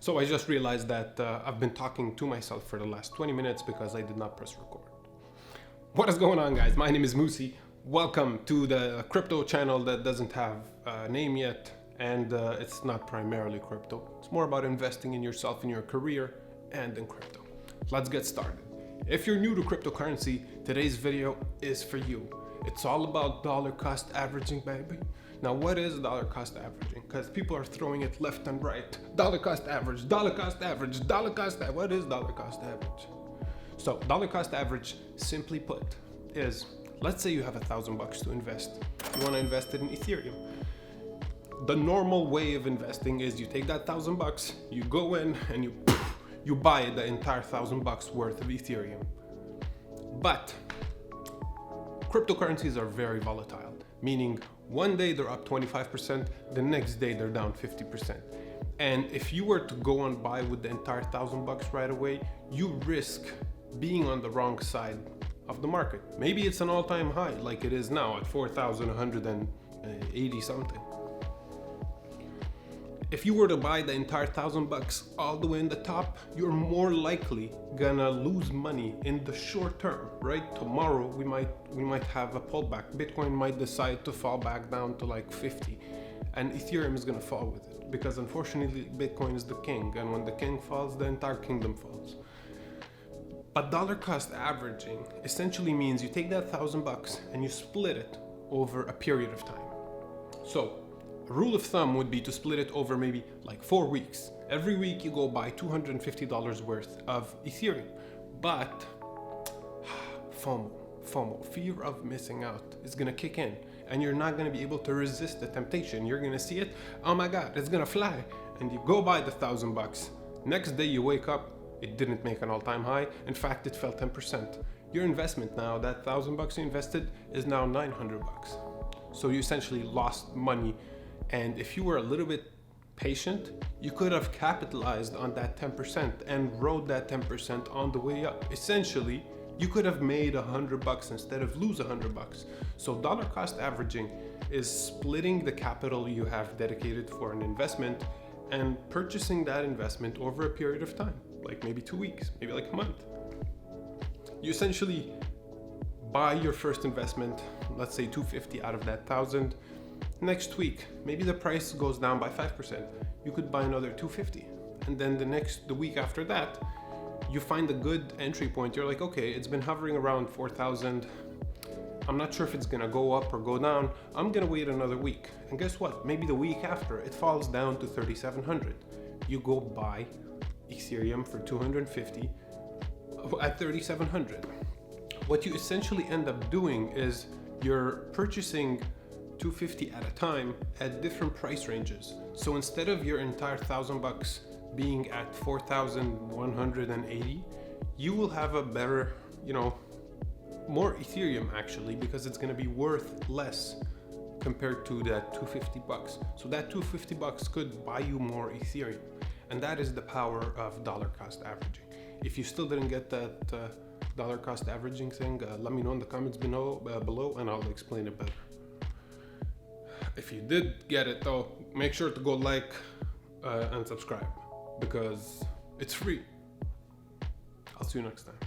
So I just realized that I've been talking to myself for the last 20 minutes because I did not press record. What is going on, guys? My name is Musi. Welcome to the crypto channel that doesn't have a name yet, and it's not primarily crypto. It's more about investing in yourself, in your career, and in crypto. Let's get started. If you're new to cryptocurrency, today's video is for you. It's all about dollar cost averaging, baby. Now, what is dollar cost averaging? Because people are throwing it left and right. Dollar cost average, dollar cost average, dollar cost average. What is dollar cost average? So dollar cost average, simply put, is, let's say you have $1,000 to invest. You want to invest it in Ethereum. The normal way of investing is you take that $1,000, you go in and you buy the entire $1,000 worth of Ethereum. But cryptocurrencies are very volatile, meaning one day they're up 25%, the next day they're down 50%. And if you were to go and buy with the entire $1,000 right away, you risk being on the wrong side of the market. Maybe it's an all-time high like it is now at 4,180 something. If you were to buy the entire $1,000 all the way in the top, you're more likely gonna lose money in the short term, right? Tomorrow we might have a pullback. Bitcoin might decide to fall back down to like 50, and Ethereum is gonna fall with it because unfortunately Bitcoin is the king, and when the king falls, the entire kingdom falls. But dollar cost averaging essentially means you take that $1,000 and you split it over a period of time. So a rule of thumb would be to split it over maybe like 4 weeks. Every week you go buy $250 worth of Ethereum. But FOMO, fear of missing out, is gonna kick in, and you're not gonna be able to resist the temptation. You're gonna see it, oh my God, it's gonna fly. And you go buy the $1,000. Next day you wake up, it didn't make an all-time high. In fact, it fell 10%. Your investment now, that $1,000 you invested, is now $900. So you essentially lost money. And if you were a little bit patient, you could have capitalized on that 10% and rode that 10% on the way up. Essentially, you could have made $100 instead of lose $100. So dollar cost averaging is splitting the capital you have dedicated for an investment and purchasing that investment over a period of time, like maybe 2 weeks, maybe like a month. You essentially buy your first investment, let's say $250 out of that $1,000. Next week, maybe the price goes down by 5%. You could buy another $250. And then the week after that, you find a good entry point. You're like, okay, it's been hovering around 4,000. I'm not sure if it's gonna go up or go down. I'm gonna wait another week. And guess what? Maybe the week after, it falls down to 3,700. You go buy Ethereum for $250 at 3,700. What you essentially end up doing is you're purchasing $250 at a time at different price ranges. So instead of your entire $1,000 being at 4,180, you will have a better, more Ethereum actually, because it's going to be worth less compared to that $250. So that $250 could buy you more Ethereum. And that is the power of dollar cost averaging. If you still didn't get that dollar cost averaging thing, let me know in the comments below and I'll explain it better. If you did get it though, make sure to go like and subscribe because it's free. I'll see you next time.